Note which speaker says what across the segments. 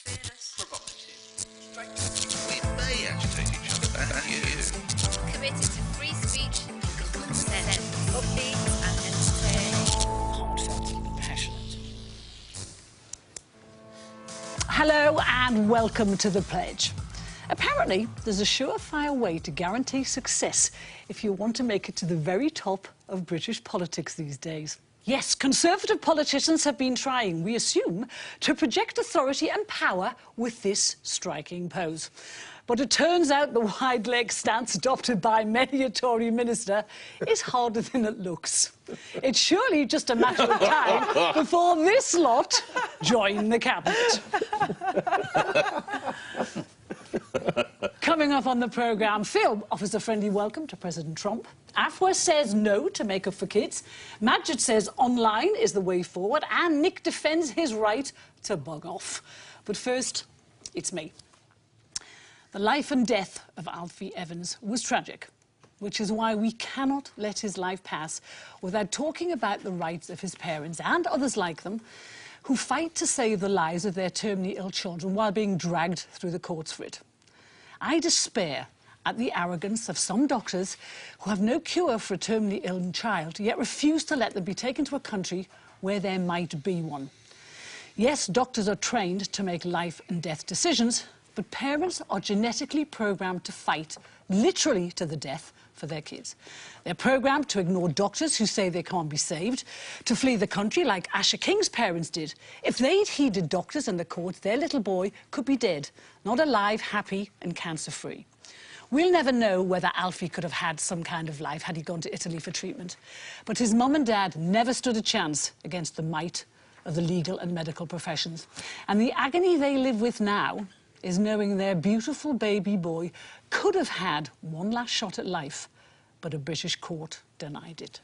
Speaker 1: We may agitate each other back, you.
Speaker 2: Committed to free speech, consent, upbeat and entertaining.
Speaker 3: Heartfelt and passionate.
Speaker 4: Hello and welcome to The Pledge. Apparently, there's a surefire way to guarantee success if you want to make it to the very top of British politics these days. Yes, Conservative politicians have been trying, we assume, to project authority and power with this striking pose. But it turns out the wide-leg stance adopted by many a Tory minister is harder than it looks. It's surely just a matter of time before this lot join the cabinet. Coming up on the programme, Phil offers a friendly welcome to President Trump. Afua says no to Make Up for Kids. Majid says online is the way forward. And Nick defends his right to bug off. But first, it's me. The life and death of Alfie Evans was tragic, which is why we cannot let his life pass without talking about the rights of his parents and others like them who fight to save the lives of their terminally ill children while being dragged through the courts for it. I despair at the arrogance of some doctors who have no cure for a terminally ill child, yet refuse to let them be taken to a country where there might be one. Yes, doctors are trained to make life and death decisions, but parents are genetically programmed to fight, literally to the death, for their kids. They're programmed to ignore doctors who say they can't be saved, to flee the country like Asher King's parents did. If they'd heeded doctors and the courts, their little boy could be dead, not alive, happy and cancer-free. We'll never know whether Alfie could have had some kind of life had he gone to Italy for treatment. But his mum and dad never stood a chance against the might of the legal and medical professions. And the agony they live with now is knowing their beautiful baby boy could have had one last shot at life, but a British court denied it.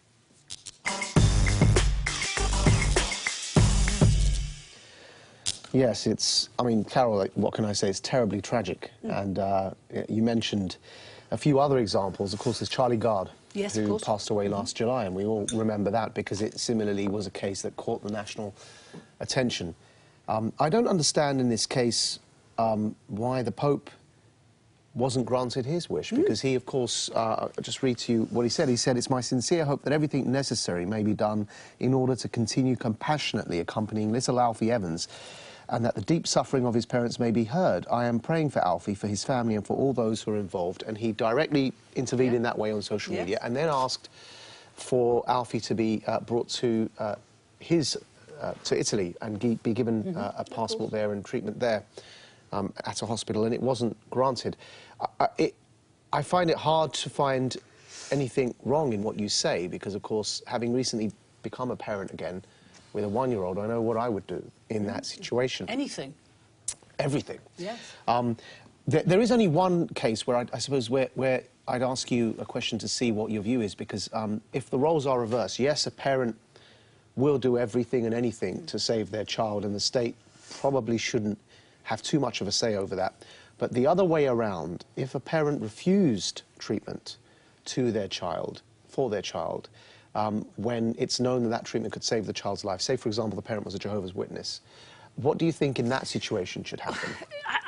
Speaker 5: Yes, I mean, Carol, what can I say? It's terribly tragic. And you mentioned a few other examples. Of course, there's Charlie Gard,
Speaker 4: yes,
Speaker 5: who passed away last July, and we all remember that because it similarly was a case that caught the national attention. I don't understand in this case why the Pope wasn't granted his wish, because he, of course, I'll just read to you what he said. He said, "It's my sincere hope that everything necessary may be done in order to continue compassionately accompanying little Alfie Evans, and that the deep suffering of his parents may be heard. I am praying for Alfie, for his family, and for all those who are involved." And he directly intervened in that way on social media, and then asked for Alfie to be brought to Italy and be given a passport there and treatment there. At a hospital, and it wasn't granted. I find it hard to find anything wrong in what you say, because, of course, having recently become a parent again with a one-year-old, I know what I would do in that situation.
Speaker 4: Anything.
Speaker 5: Everything.
Speaker 4: Yes.
Speaker 5: There is only one case where I suppose where I'd ask you a question to see what your view is, because if the roles are reversed, yes, a parent will do everything and anything to save their child, and the state probably shouldn't have too much of a say over that. But the other way around, if a parent refused treatment to their child, for their child, when it's known that that treatment could save the child's life, say, for example, the parent was a Jehovah's Witness, what do you think in that situation should happen?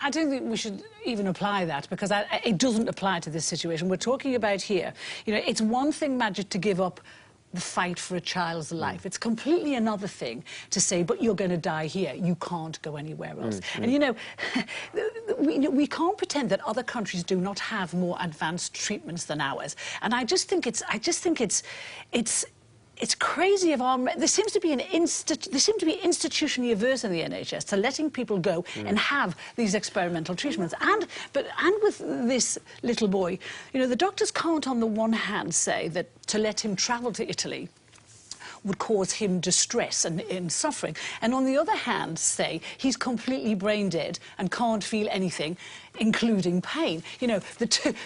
Speaker 4: I don't think we should even apply that, because it doesn't apply to this situation. We're talking about here, you know, it's one thing, Majid, to give up the fight for a child's life. It's completely another thing to say, but you're going to die here. You can't go anywhere else. And, you know, we can't pretend that other countries do not have more advanced treatments than ours. And I just think it's crazy of our... There seems to be institutionally averse in the NHS to letting people go and have these experimental treatments. And with this little boy, you know, the doctors can't on the one hand say that to let him travel to Italy would cause him distress and suffering, and on the other hand say he's completely brain dead and can't feel anything, including pain. You know,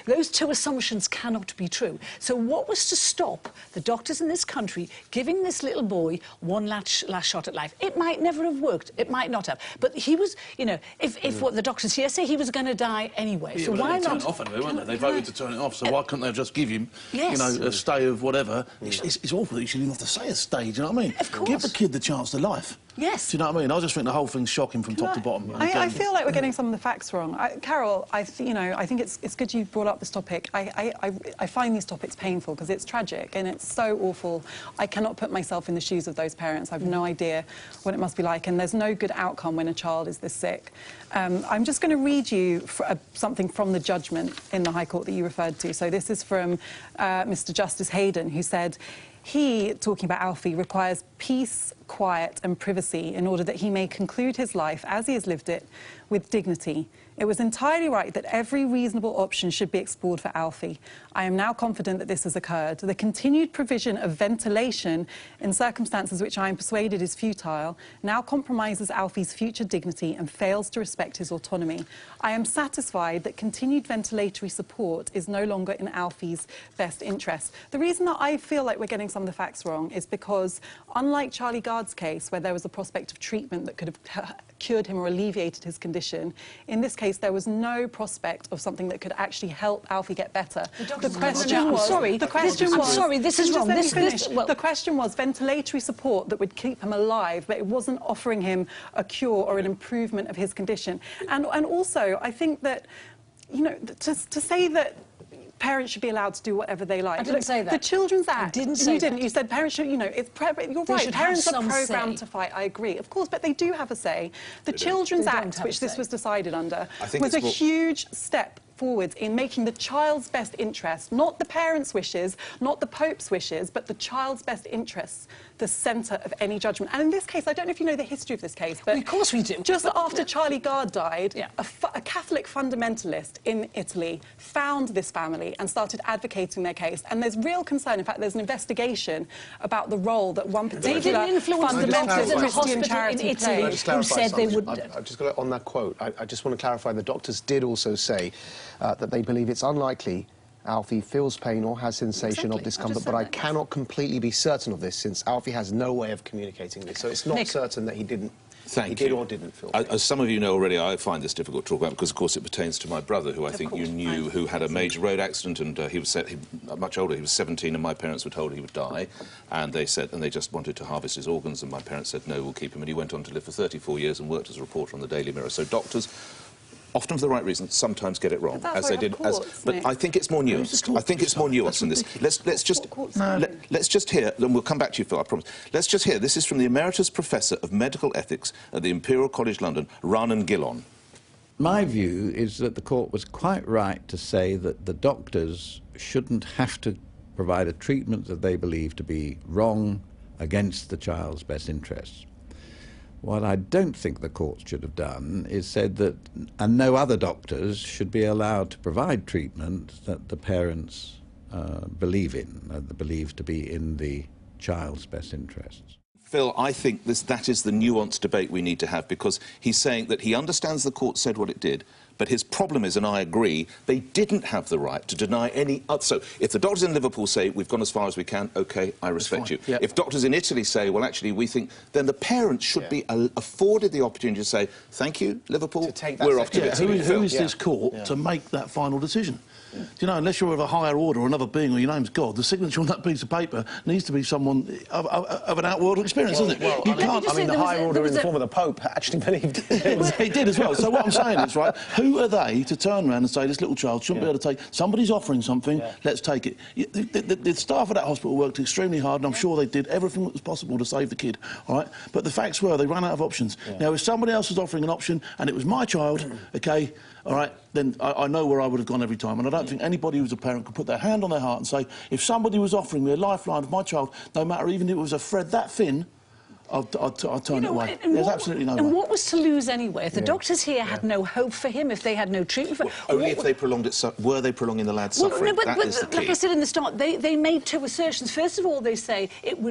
Speaker 4: those two assumptions cannot be true. So what was to stop the doctors in this country giving this little boy one last shot at life? It might never have worked, it might not have, but he was, you know, if what the doctors here say, he was going to die anyway.
Speaker 1: Yeah,
Speaker 4: so why not?
Speaker 1: Turn it off anyway, weren't they? They voted to turn it off, so why couldn't they just give him, you know, a stay of whatever? It's awful that you shouldn't have to say a
Speaker 6: stage, you know what I mean?
Speaker 4: Of course.
Speaker 6: Give the kid the chance to life.
Speaker 4: Yes.
Speaker 6: Do you know what I mean? I just think the whole thing's shocking from top to bottom.
Speaker 7: I feel like we're getting some of the facts wrong. Carol, I think it's good you brought up this topic. I find these topics painful because it's tragic and it's so awful. I cannot put myself in the shoes of those parents. I've no idea what it must be like, and there's no good outcome when a child is this sick. I'm just going to read you something from the judgment in the High Court that you referred to. So this is from Mr. Justice Hayden, who said, he, talking about Alfie, requires peace, quiet and privacy in order that he may conclude his life as he has lived it with dignity. It was entirely right that every reasonable option should be explored for Alfie. I am now confident that this has occurred. The continued provision of ventilation in circumstances which I am persuaded is futile now compromises Alfie's future dignity and fails to respect his autonomy. I am satisfied that continued ventilatory support is no longer in Alfie's best interest. The reason that I feel like we're getting some of the facts wrong is because, unlike Charlie Gard's case, where there was a prospect of treatment that could have cured him or alleviated his condition, in this case there was no prospect of something that could actually help Alfie get better. The question was... I'm sorry,
Speaker 4: this is wrong.
Speaker 7: The question was ventilatory support that would keep him alive, but it wasn't offering him a cure or an improvement of his condition. And also, I think that, you know, to say that parents should be allowed to do whatever they like.
Speaker 4: I didn't say that.
Speaker 7: The Children's Act...
Speaker 4: I didn't say
Speaker 7: You didn't.
Speaker 4: that.
Speaker 7: You said parents should, you know, you're right. Parents are programmed to fight, I agree. Of course, but they do have a say. The Children's Act, which this was decided under, was a huge step forwards in making the child's best interest, not the parents' wishes, not the Pope's wishes, but the child's best interests, the centre of any judgment. And in this case, I don't know if you know the history of this case, but...
Speaker 4: Of course we do.
Speaker 7: Just after Charlie Gard died, a Catholic fundamentalist in Italy found this family and started advocating their case. And there's real concern. In fact, there's an investigation about the role that one particular fundamentalist Christian charity played.
Speaker 5: Who said they would... I've just got on that quote. I just want to clarify the doctors did also say that they believe it's unlikely Alfie feels pain or has sensation of discomfort, but I cannot completely be certain of this since Alfie has no way of communicating this. So it's not certain that he didn't. He did or didn't feel pain.
Speaker 1: As some of you know already, I find this difficult to talk about because, of course, it pertains to my brother, who I think you knew, who had a major road accident, and he was much older. He was 17, and my parents were told he would die, and they just wanted to harvest his organs, and my parents said, no, we'll keep him, and he went on to live for 34 years and worked as a reporter on the Daily Mirror. So doctors, often for the right reason, sometimes get it wrong, as they did. But I think it's more nuanced. I think it's more nuanced than this. Let's just hear, and we'll come back to you, Phil, I promise. Let's just hear. This is from the Emeritus Professor of Medical Ethics at the Imperial College London, Rhiannon Gillon.
Speaker 8: My view is that the court was quite right to say that the doctors shouldn't have to provide a treatment that they believe to be wrong against the child's best interests. What I don't think the court should have done is said that, and no other doctors should be allowed to provide treatment that the parents believe in, believe to be in the child's best interests.
Speaker 1: Phil, I think that is the nuanced debate we need to have, because he's saying that he understands the court said what it did, but his problem is, and I agree, they didn't have the right to deny any... So, if the doctors in Liverpool say, we've gone as far as we can, OK, I respect you. Yep. If doctors in Italy say, well, actually, we think... Then the parents should be afforded the opportunity to say, thank you, Liverpool, we're off to Italy.
Speaker 6: Who is this court to make that final decision? Do you know, unless you're of a higher order or another being or your name's God, the signature on that piece of paper needs to be someone of an outworld experience, doesn't it?
Speaker 5: Well, I mean, the higher order in the form of the Pope actually believed it.
Speaker 6: He did as well. So what I'm saying is, right, who are they to turn around and say this little child shouldn't be able to take... Somebody's offering something, let's take it. The staff of that hospital worked extremely hard, and I'm sure they did everything that was possible to save the kid, all right? But the facts were they ran out of options. Now, if somebody else was offering an option and it was my child, OK, all right, then I know where I would have gone every time. And I don't think anybody who's a parent could put their hand on their heart and say, if somebody was offering me a lifeline of my child, no matter even if it was a thread that thin, I'd turn it away. There's absolutely no way.
Speaker 4: And what was to lose anyway? If the doctors here had no hope for him, if they had no treatment for him...
Speaker 1: Only if they prolonged it... Were they prolonging the lad's suffering?
Speaker 4: No,
Speaker 1: that is the key.
Speaker 4: Like I said in the start, they made two assertions. First of all, they say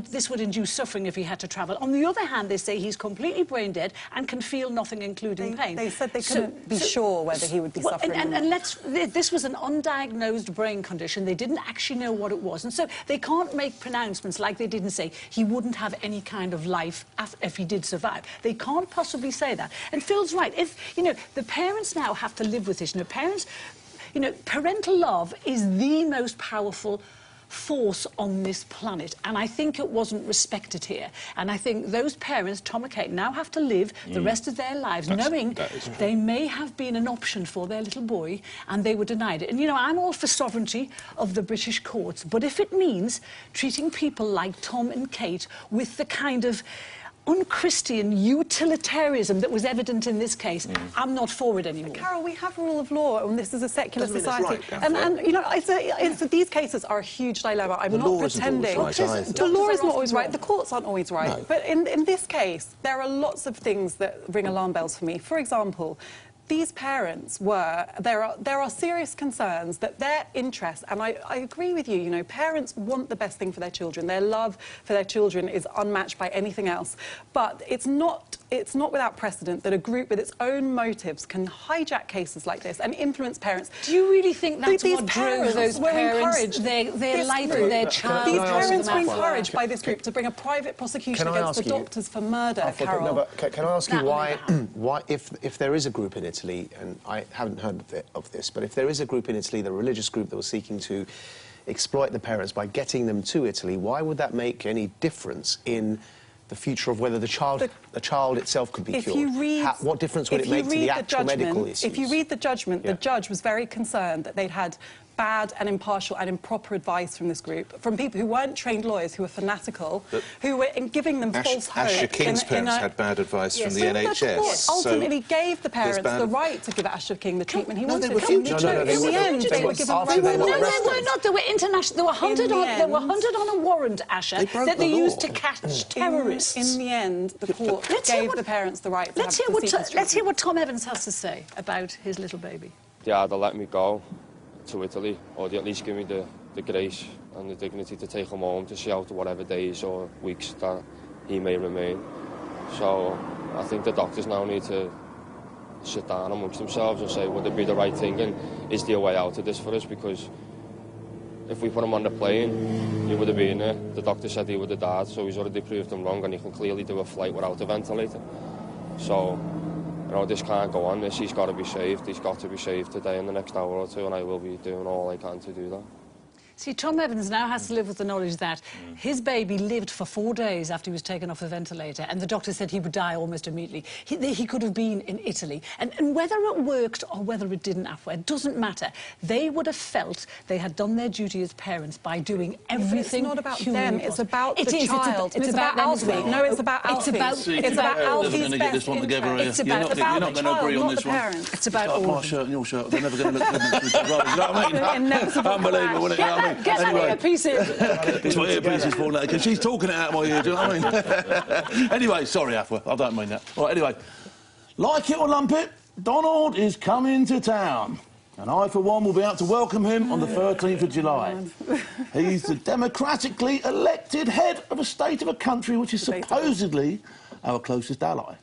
Speaker 4: this would induce suffering if he had to travel. On the other hand, they say he's completely brain dead and can feel nothing, including pain.
Speaker 7: They said they couldn't be sure whether he would be suffering or not.
Speaker 4: This was an undiagnosed brain condition. They didn't actually know what it was. And so they can't make pronouncements like they didn't say he wouldn't have any kind of life if he did survive. They can't possibly say that. And Phil's right. If, you know, the parents now have to live with this. You know, parental love is the most powerful force on this planet, and I think it wasn't respected here. And I think those parents, Tom and Kate, now have to live the rest of their lives knowing they may have been an option for their little boy and they were denied it. And, you know, I'm all for sovereignty of the British courts, but if it means treating people like Tom and Kate with the kind of unchristian utilitarianism that was evident in this case, I'm not for it anymore.
Speaker 7: Carol, we have rule of law, and this is a secular
Speaker 1: Doesn't mean
Speaker 7: society.
Speaker 1: it's right,
Speaker 7: and you know, these cases are a huge dilemma. I'm not pretending.
Speaker 1: Right either.
Speaker 7: The law is not always right. The courts aren't always right. No. But in this case, there are lots of things that ring alarm bells for me. For example, these parents there are serious concerns that their interests, and I agree with you, you know, parents want the best thing for their children. Their love for their children is unmatched by anything else. But it's not without precedent that a group with its own motives can hijack cases like this and influence parents.
Speaker 4: Do you really think that's
Speaker 7: these
Speaker 4: what drove those parents, their life of their child?
Speaker 7: These parents were encouraged by this group to bring a private prosecution against the doctors for murder, Carol.
Speaker 5: No, but can I ask you why, if there is a group in Italy, and I haven't heard of this, but if there is a group in Italy, the religious group that was seeking to exploit the parents by getting them to Italy, why would that make any difference in the future of whether the child itself could be cured? What difference would it make to the actual medical issues?
Speaker 7: If you read the judgment, the judge was very concerned that they'd had bad and impartial and improper advice from this group, from people who weren't trained lawyers, who were fanatical, who were giving them false hope.
Speaker 1: Asher King's parents had bad advice from the NHS.
Speaker 7: The court ultimately gave the parents the right to give Asher King the treatment he wanted.
Speaker 1: They were
Speaker 7: In the end, they were given the right.
Speaker 4: No, they were not. They were international. They were hunted on a warrant, Asher, that they used to catch terrorists.
Speaker 7: In the end, the court gave the parents the right to have the treatment.
Speaker 4: Let's hear what Tom Evans has to say about his little baby.
Speaker 9: They either let me go to Italy, or they at least give me the grace and the dignity to take him home to see out whatever days or weeks that he may remain. So I think the doctors now need to sit down amongst themselves and say, would it be the right thing, and is there a way out of this for us? Because if we put him on the plane, he would have been there. The doctor said he would have died, so he's already proved them wrong, and he can clearly do a flight without a ventilator. So, you know, this can't go on. He's got to be saved. He's got to be saved today in the next hour or two, and I will be doing all I can to do that.
Speaker 4: See, Tom Evans now has to live with the knowledge that his baby lived for 4 days after he was taken off the ventilator, and the doctor said he would die almost immediately. He could have been in Italy. And whether it worked or whether it didn't, Afua, it doesn't matter. They would have felt they had done their duty as parents by doing everything.
Speaker 7: It's not about them, it's about the child.
Speaker 4: It's about Alfie.
Speaker 7: Well. No, it's about Alfie.
Speaker 4: It's about Alfie's
Speaker 6: best
Speaker 4: interest.
Speaker 6: It's
Speaker 4: about the
Speaker 6: you're not going to agree on this one.
Speaker 4: It's about all
Speaker 6: my shirt and your shirt. They're never going to look good next to each other. You know what I mean? Unbelievable, isn't it? You know what I mean?
Speaker 4: Get that earpiece in.
Speaker 6: It's my earpiece is falling out because she's talking it out of my ear. Do you know what I mean? Anyway, sorry, Afua. I don't mean that. All right, anyway. Like it or lump it, Donald is coming to town. And I, for one, will be out to welcome him on the 13th of July. He's the democratically elected head of a state of a country which is supposedly our closest ally.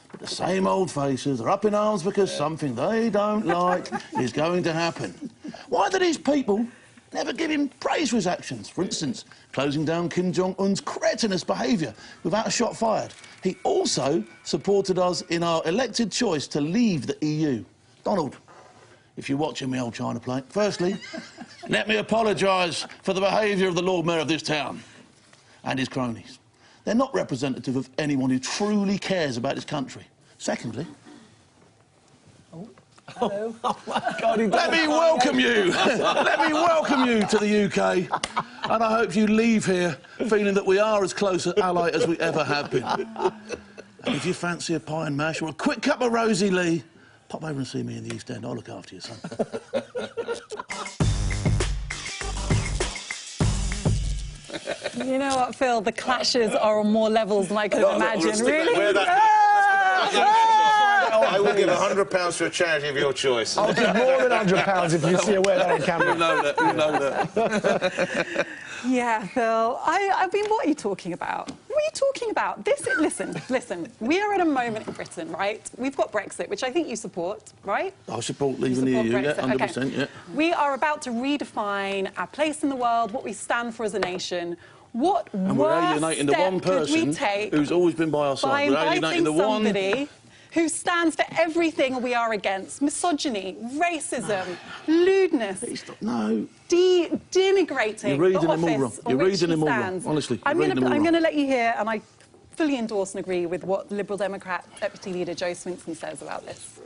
Speaker 6: But the same old faces are up in arms because something they don't like is going to happen. Why do these people never give him praise for his actions? For instance, closing down Kim Jong-un's cretinous behaviour without a shot fired. He also supported us in our elected choice to leave the EU. Donald, if you're watching me, old China plate, firstly, let me apologise for the behaviour of the Lord Mayor of this town and his cronies. They're not representative of anyone who truly cares about his country. Secondly...
Speaker 5: Hello. Oh my God,
Speaker 6: let me welcome you. Let me welcome you to the UK. And I hope you leave here feeling that we are as close an ally as we ever have been. And if you fancy a pie and mash or a quick cup of Rosie Lee, pop over and see me in the East End. I'll look after you, son.
Speaker 7: You know what, Phil? The clashes are on more levels than I could have imagined. Really?
Speaker 1: I will give £100 to a charity of your choice.
Speaker 5: I'll give more than £100 if you see a wear that on camera.
Speaker 6: You know that, you know that.
Speaker 7: Yeah, Phil. I mean, what are you talking about? What are you talking about? Listen, we are at a moment in Britain, right? We've got Brexit, which I think you support, right?
Speaker 6: I support leaving the EU, yeah, 100%,
Speaker 7: okay.
Speaker 6: Yeah.
Speaker 7: We are about to redefine our place in the world, what we stand for as a nation. What
Speaker 6: and we're alienating the one person who's always been by our side. We're alienating the one
Speaker 7: who stands for everything we are against: misogyny, racism, lewdness.
Speaker 6: No.
Speaker 7: Denigrating
Speaker 6: You're reading
Speaker 7: the
Speaker 6: them all
Speaker 7: office
Speaker 6: wrong.
Speaker 7: on
Speaker 6: You're
Speaker 7: which
Speaker 6: reading
Speaker 7: he
Speaker 6: them all wrong.
Speaker 7: stands.
Speaker 6: Honestly, you're
Speaker 7: I'm
Speaker 6: reading them all
Speaker 7: going to
Speaker 6: wrong.
Speaker 7: let you hear, and I fully endorse and agree with what Liberal Democrat Deputy Leader Joe Swinson says about this.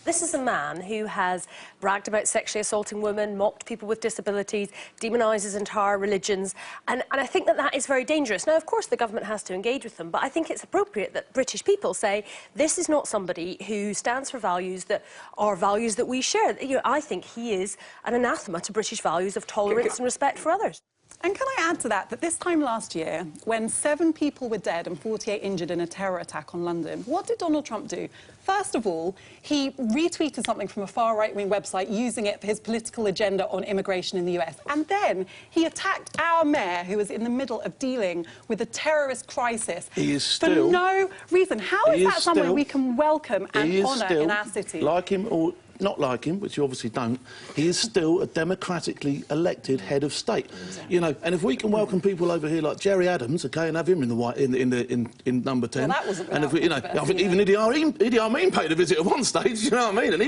Speaker 10: This is a man who has bragged about sexually assaulting women, mocked people with disabilities, demonises entire religions, and I think that that is very dangerous. Now, of course, the government has to engage with them, but I think it's appropriate that British people say, this is not somebody who stands for values that are values that we share. You know, I think he is an anathema to British values of tolerance and respect for others.
Speaker 7: And can I add to that this time last year, when 7 people were dead and 48 injured in a terror attack on London, what did Donald Trump do? First of all, he retweeted something from a far right-wing website using it for his political agenda on immigration in the US. And then he attacked our mayor, who was in the middle of dealing with a terrorist crisis.
Speaker 6: He is still...
Speaker 7: For no reason. How is that someone we can welcome and honour in our city?
Speaker 6: Like him or not like him, which you obviously don't, he is still a democratically elected head of state. You know, and if we can welcome people over here like Jerry Adams, okay, and have him in the white in number 10,
Speaker 7: well, that wasn't
Speaker 6: and if we, you know, I think even Idi Amin paid a visit at one stage. You know what I mean? And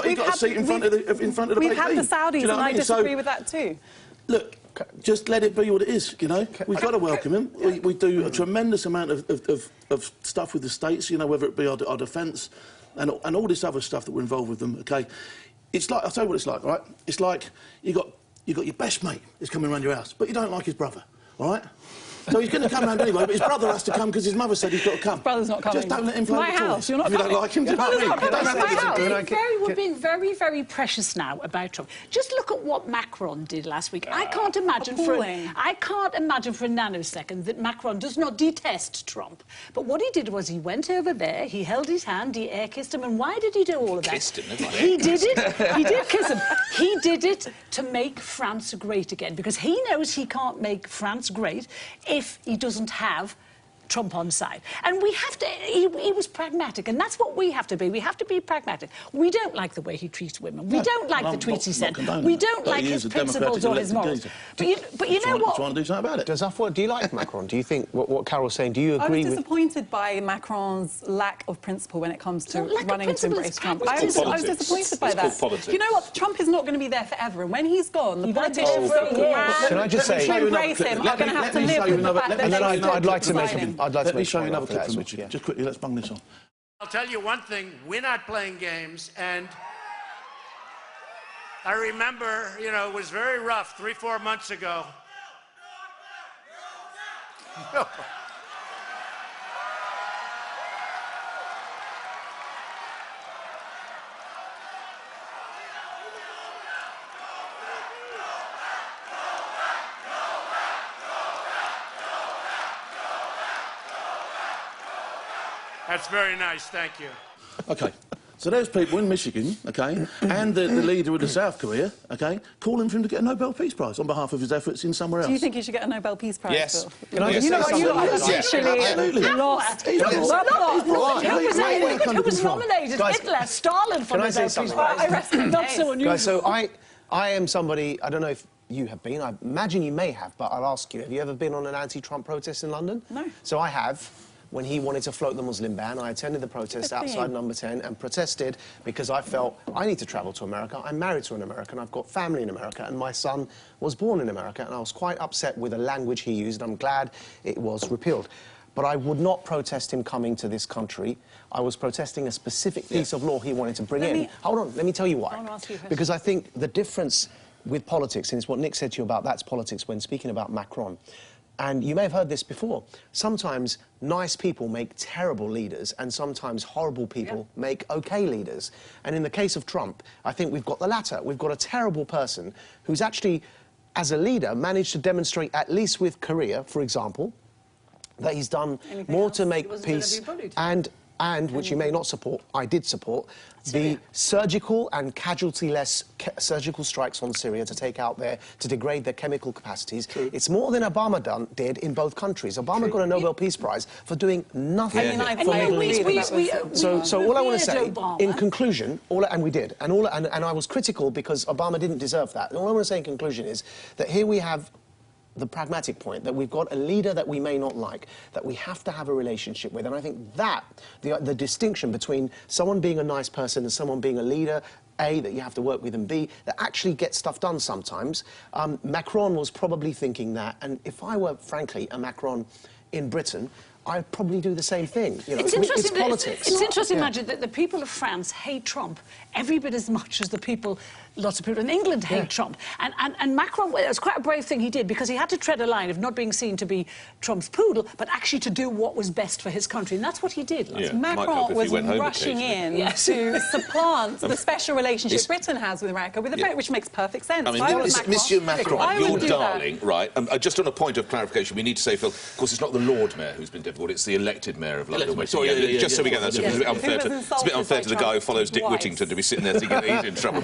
Speaker 6: he got a seat in front of the.
Speaker 7: We've had the Saudis,
Speaker 6: you know
Speaker 7: and I disagree with that too.
Speaker 6: Look, just let it be what it is, you know. We've got to welcome him. We do a tremendous amount of stuff with the states, you know, whether it be our defence and all this other stuff that we're involved with them, OK? It's like, I'll tell you what it's like, right? It's like you got your best mate is coming around your house, but you don't like his brother, all right? So he's going to come round anyway, but his brother has to come because his mother said he's got to come.
Speaker 7: His brother's not coming.
Speaker 6: Just don't let him float
Speaker 7: My
Speaker 6: the
Speaker 7: house, you're not
Speaker 6: if you don't like him, do you know what I mean?
Speaker 4: We're being very, very precious now about Trump. Just look at what Macron did last week. I can't imagine for a nanosecond that Macron does not detest Trump. But what he did was he went over there, he held his hand, he air-kissed him, and why did he do all of that?
Speaker 1: Kissed him, never mind.
Speaker 4: He did it. He did kiss him. He did it to make France great again, because he knows he can't make France great if he doesn't have Trump on side. And we have to... He was pragmatic, and that's what we have to be. We have to be pragmatic. We don't like the way he treats women. We don't like the tweets he said. We don't like his principles or his morals. But you know what?
Speaker 6: Trying to do something about it.
Speaker 5: Do you like Macron? Do you think what Carol's saying? Do you agree with...
Speaker 7: I was disappointed by Macron's lack of principle when it comes to running to embrace Trump. I was disappointed by that. You know what? Trump is not going to be there forever, and when he's gone, the politicians
Speaker 5: Can I just say...
Speaker 7: embrace him are going to have to live with the fact that
Speaker 5: I'd like to make
Speaker 6: Let me show you another clip from Richard.
Speaker 5: Yeah.
Speaker 6: Just quickly, let's bung this on.
Speaker 11: I'll tell you one thing, we're not playing games, and I remember, you know, it was very rough 3-4 months ago. That's very nice, thank you.
Speaker 6: OK, so there's people in Michigan, OK, and the leader of the South Korea, OK, calling for him to get a Nobel Peace Prize on behalf of his efforts in somewhere else.
Speaker 7: Do you think he should get a Nobel Peace Prize?
Speaker 1: Yes.
Speaker 7: Can I just say something? You are officially lost.
Speaker 4: Who was nominated? Hitler, Stalin for Nobel Peace Prize. Not so unusual.
Speaker 5: Guys, so I am somebody, I don't know if you have been, I imagine you may have, but I'll ask you, have you ever been on an anti-Trump protest in London?
Speaker 7: No.
Speaker 5: So I have. When he wanted to float the Muslim ban, I attended the protest outside number 10 and protested because I felt I need to travel to America. I'm married to an American, I've got family in America, and my son was born in America, and I was quite upset with the language he used, and I'm glad it was repealed. But I would not protest him coming to this country. I was protesting a specific piece of law he wanted to bring in. Hold on, let me tell you why. Because I think the difference with politics, and it's what Nick said to you about that's politics when speaking about Macron, and you may have heard this before, sometimes nice people make terrible leaders and sometimes horrible people make OK leaders. And in the case of Trump, I think we've got the latter. We've got a terrible person who's actually, as a leader, managed to demonstrate, at least with Korea, for example, that he's done more to make peace and, which you may not support, I did support, the surgical and casualty-less surgical strikes on Syria to take out to degrade their chemical capacities. It's more than Obama did in both countries. Obama got a Nobel Peace Prize for doing nothing for Middle East. So all I want to say, in conclusion, and we did, and I was critical because Obama didn't deserve that. And all I want to say in conclusion is that here we have the pragmatic point that we've got a leader that we may not like, that we have to have a relationship with. And I think that, the distinction between someone being a nice person and someone being a leader, A, that you have to work with, and B, that actually gets stuff done sometimes. Macron was probably thinking that, and if I were, frankly, a Macron in Britain, I'd probably do the same thing. You know,
Speaker 4: it's interesting.
Speaker 5: It's politics.
Speaker 4: It's interesting, Majid, that the people of France hate Trump every bit as much as the people, lots of people in England hate Trump. And Macron, well, it was quite a brave thing he did, because he had to tread a line of not being seen to be Trump's poodle, but actually to do what was best for his country, and that's what he did.
Speaker 1: Yeah.
Speaker 7: Macron was rushing in to supplant the special relationship Britain has with America with a vote, which makes perfect sense.
Speaker 1: I mean, Monsieur Macron, you're darling, right? Just on a point of clarification, we need to say, Phil, of course, it's not the Lord Mayor who's been difficult, it's the elected Mayor of London. Just so we get that, it's a bit unfair to the guy who follows Dick Whittington to be sitting there thinking that he's in trouble.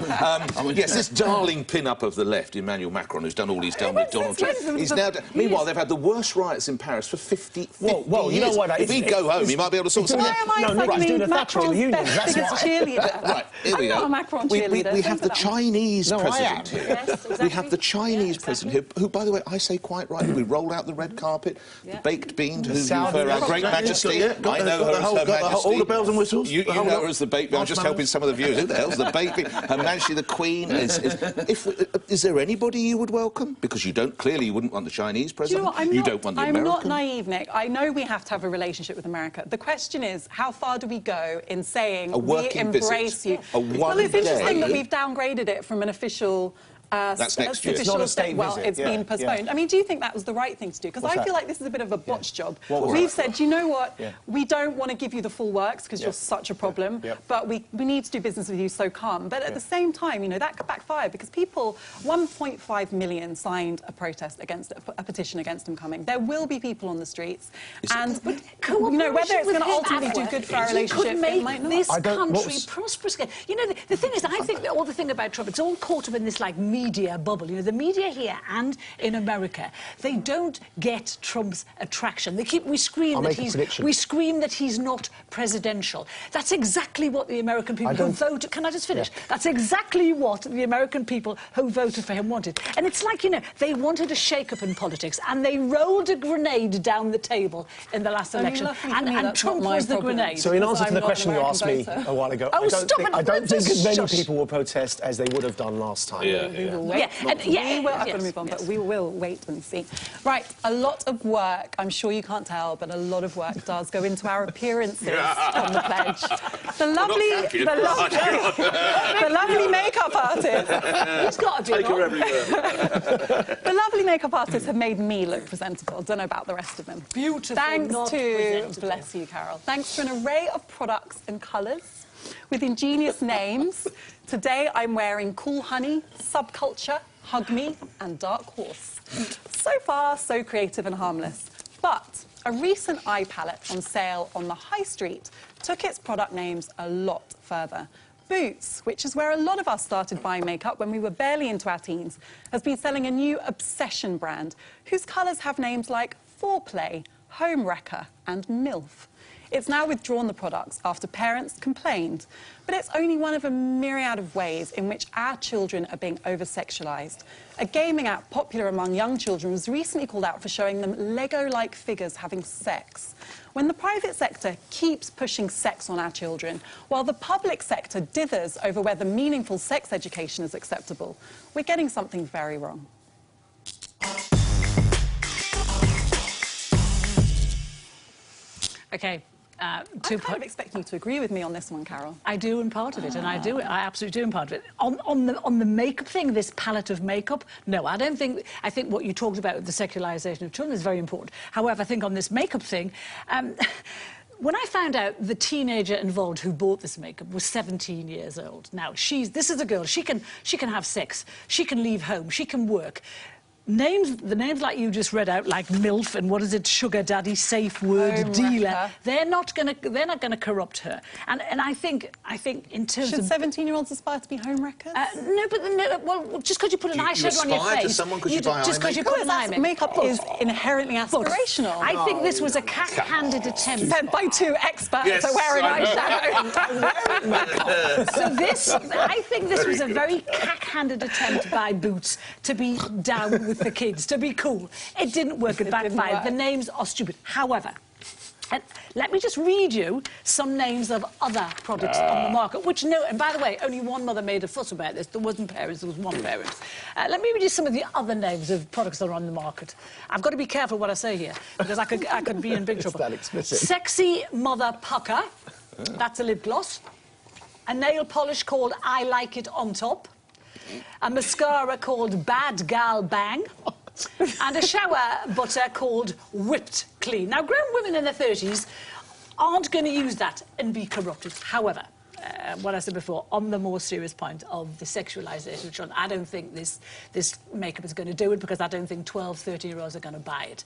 Speaker 1: Yes, this darling pin-up of the left, Emmanuel Macron, who's done all he's done with Donald Trump. He's now... Meanwhile, they've had the worst riots in Paris for 50 years.
Speaker 5: Well, you know what?
Speaker 1: If he'd go home, he might be able to sort something out.
Speaker 7: No, Nick, he's doing a Thatcher on the union. That's why. Cheerleader.
Speaker 1: Right, here we go.
Speaker 7: I'm not a Macron cheerleader.
Speaker 1: We have the Chinese president here.
Speaker 7: Yes, exactly.
Speaker 1: We have the Chinese president here, who, by the way, I say quite rightly, we rolled out the red carpet, the baked bean to her Great Majesty. I know her as Her Majesty.
Speaker 6: All the bells and whistles.
Speaker 1: You know her as the baked bean. I'm just helping some of the viewers. Who the hell's the baked bean? Her Majesty the Queen. Is there anybody you would welcome? Because you don't, clearly you wouldn't want the Chinese president. You don't want the American.
Speaker 7: I'm not naive, Nick. I know we have to have a relationship with America. The question is, how far do we go in saying we embrace you? Well, it's interesting that we've downgraded it from an official...
Speaker 1: That's next year.
Speaker 5: It's not a state visit.
Speaker 7: It's been postponed. I mean, do you think that was the right thing to do? Because I feel like this is a bit of a botched job. We've said, you know what? We don't want to give you the full works because you're such a problem, but we need to do business with you, so come. But at the same time, you know, that could backfire because people, 1.5 million signed a protest against, a petition against him coming. There will be people on the streets. And, you know, whether it's going to ultimately do good for our relationship, it might not.
Speaker 4: This country prosperous. You know, the thing is, I think that all the thing about Trump, it's all caught up in this, like, media bubble. You know, the media here and in America, they don't get Trump's attraction. We scream that he's not presidential. That's exactly what the American people who voted... Can I just finish? That's exactly what the American people who voted for him wanted. And it's like, you know, they wanted a shake-up in politics, and they rolled a grenade down the table in the last election. And Trump was the grenade.
Speaker 5: So in answer to the question you asked me a while ago, I don't think as many people will protest as they would have done last time.
Speaker 7: I'm going to move on, but we will wait and see. Right, a lot of work, I'm sure you can't tell, but a lot of work does go into our appearances on the pledge. The lovely makeup artist.
Speaker 4: He's got to do
Speaker 7: it. The lovely makeup artists have made me look presentable. Don't know about the rest of them.
Speaker 4: Beautiful,
Speaker 7: thanks to, bless you, Carol, thanks to an array of products and colours with ingenious names. Today I'm wearing Cool Honey, Subculture, Hug Me and Dark Horse. So far, so creative and harmless. But a recent eye palette on sale on the high street took its product names a lot further. Boots, which is where a lot of us started buying makeup when we were barely into our teens, has been selling a new obsession brand whose colours have names like Foreplay, Home Wrecker and MILF. It's now withdrawn the products after parents complained, but it's only one of a myriad of ways in which our children are being over-sexualised. A gaming app popular among young children was recently called out for showing them Lego-like figures having sex. When the private sector keeps pushing sex on our children, while the public sector dithers over whether meaningful sex education is acceptable, we're getting something very wrong.
Speaker 4: OK.
Speaker 7: I'm kind of expecting you to agree with me on this one, Carol.
Speaker 4: I do in part of it, and I absolutely do in part of it. On the makeup thing, this palette of makeup, no, I don't think... I think what you talked about with the secularisation of children is very important. However, I think on this makeup thing... when I found out the teenager involved who bought this makeup was 17 years old. Now, this is a girl. She can have sex. She can leave home. She can work. The names like you just read out, like MILF and what is it, Sugar Daddy, Safe Word, Dealer, they're not gonna corrupt her. And I think in terms
Speaker 7: of... Should 17-year-olds aspire to be home wreckers?
Speaker 4: No, but well, just because you put an eyeshadow on your face...
Speaker 1: to someone because you buy
Speaker 4: just because you put an eye makeup.
Speaker 7: Makeup is inherently aspirational.
Speaker 4: I think this was a cack-handed attempt.
Speaker 7: Said by two experts at wearing eyeshadow. So I think this was a very cack-handed attempt by Boots to be down with
Speaker 4: for kids to be cool. It didn't work. It backfired. The names are stupid. However, and let me just read you some names of other products on the market, which, no, and by the way, only one mother made a fuss about this. There wasn't parents, there was one parent. Let me read you some of the other names of products that are on the market. I've got to be careful what I say here, because I could be in big trouble.
Speaker 5: That explicit.
Speaker 4: Sexy Mother Pucker. That's a lip gloss. A nail polish called I Like It On Top. A mascara called Bad Gal Bang. And a shower butter called Whipped Clean. Now, grown women in their 30s aren't going to use that and be corrupted. However, what I said before, on the more serious point of the sexualisation of children, I don't think this makeup is going to do it, because I don't think 12, 13-year-olds are going to buy it.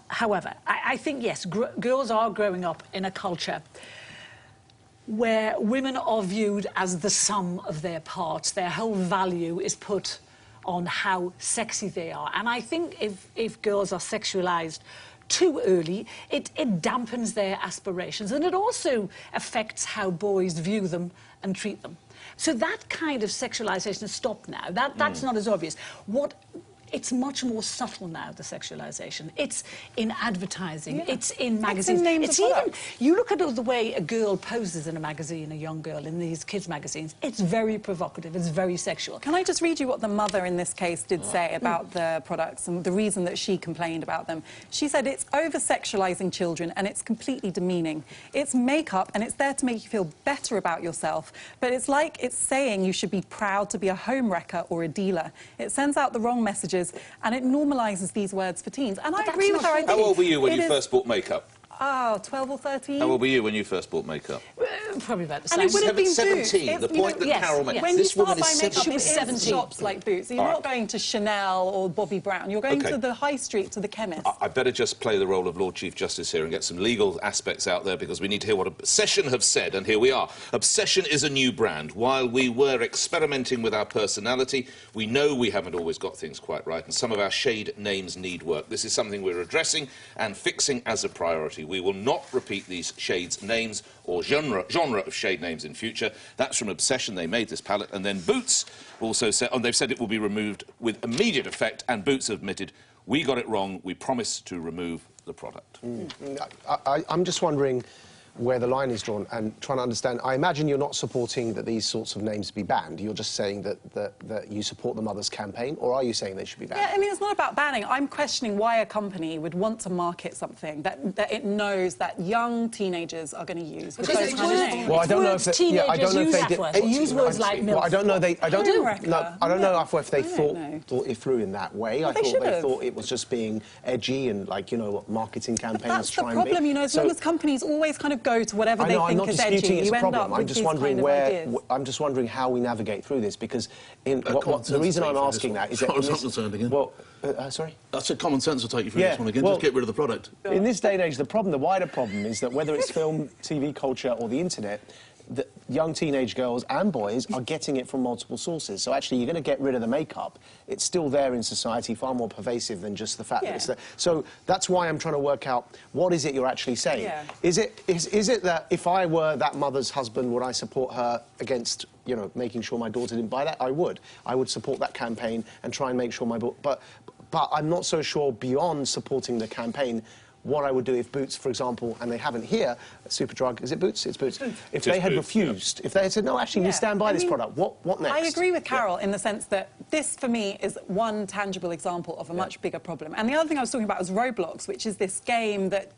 Speaker 4: However, I think, yes, girls are growing up in a culture where women are viewed as the sum of their parts. Their whole value is put on how sexy they are. And I think if girls are sexualised too early, it dampens their aspirations, and it also affects how boys view them and treat them. So that kind of sexualisation has stopped now. That's not as obvious. It's much more subtle now, the sexualisation. It's in advertising, it's in magazines. It's even, you look at the way a girl poses in a magazine, a young girl, in these kids' magazines, it's very provocative, it's very sexual.
Speaker 7: Can I just read you what the mother in this case did say about the products and the reason that she complained about them? She said it's over-sexualising children and it's completely demeaning. It's makeup and it's there to make you feel better about yourself, but it's like it's saying you should be proud to be a home wrecker or a dealer. It sends out the wrong messages, and it normalises these words for teens. And I agree with her.
Speaker 1: How old were you when you first bought makeup?
Speaker 7: Oh, 12 or 13.
Speaker 1: How old were you when you first bought makeup?
Speaker 4: Probably about the same.
Speaker 7: And it would have been
Speaker 1: 17. The point that Carol made.
Speaker 7: When
Speaker 1: This
Speaker 7: you
Speaker 1: woman
Speaker 7: start
Speaker 1: is
Speaker 7: buying makeup,
Speaker 1: 17.
Speaker 7: it is
Speaker 4: 17.
Speaker 7: shops like Boots. So you're not going to Chanel or Bobbi Brown. You're going to the high street, to the chemist.
Speaker 1: I better just play the role of Lord Chief Justice here and get some legal aspects out there, because we need to hear what Obsession have said, and here we are. Obsession is a new brand. While we were experimenting with our personality, we know we haven't always got things quite right, and some of our shade names need work. This is something we're addressing and fixing as a priority. We will not repeat these shades' names or genre of shade names in future. That's from Obsession. They made this palette. And then Boots also said, they've said it will be removed with immediate effect, and Boots admitted, we got it wrong, we promise to remove the product.
Speaker 5: I'm just wondering where the line is drawn and trying to understand. I imagine you're not supporting that these sorts of names be banned. You're just saying that you support the Mother's campaign, or are you saying they should be banned?
Speaker 7: Yeah, I mean, it's not about banning. I'm questioning why a company would want to market something that it knows that young teenagers are going to use. With those kind of names.
Speaker 5: Well, I don't know if
Speaker 4: I don't know if they did. They use words like milk.
Speaker 5: Well, I don't know. I don't know if they thought it through in that way. I thought they thought it was just being edgy and, like, you know, what marketing campaigns
Speaker 7: That's the
Speaker 5: try and be.
Speaker 7: problem, you know. As long as companies always kind of go to whatever they think is edgy, you end up with these kind of ideas.
Speaker 5: I'm just wondering how we navigate through this, because the reason I'm asking that is that...
Speaker 6: I was not concerned again.
Speaker 5: Well, sorry?
Speaker 6: I said common sense will take you through this one again.
Speaker 5: Well,
Speaker 6: just get rid of the product.
Speaker 5: In this day and age, the wider problem is that whether it's film, TV culture or the internet, the young teenage girls and boys are getting it from multiple sources. So actually, you're going to get rid of the makeup. It's still there in society, far more pervasive than just the fact that it's there. So that's why I'm trying to work out, what is it you're actually saying?
Speaker 7: Yeah.
Speaker 5: Is it that if I were that mother's husband, would I support her against, you know, making sure my daughter didn't buy that? I would. I would support that campaign and try and make sure but I'm not so sure, beyond supporting the campaign, what I would do if Boots, for example, and they haven't here, Superdrug, is it Boots? It's Boots. If they had refused, if they had said, no, actually, we stand by this product, what next?
Speaker 7: I agree with Carol in the sense that this, for me, is one tangible example of a much bigger problem. And the other thing I was talking about was Roblox, which is this game that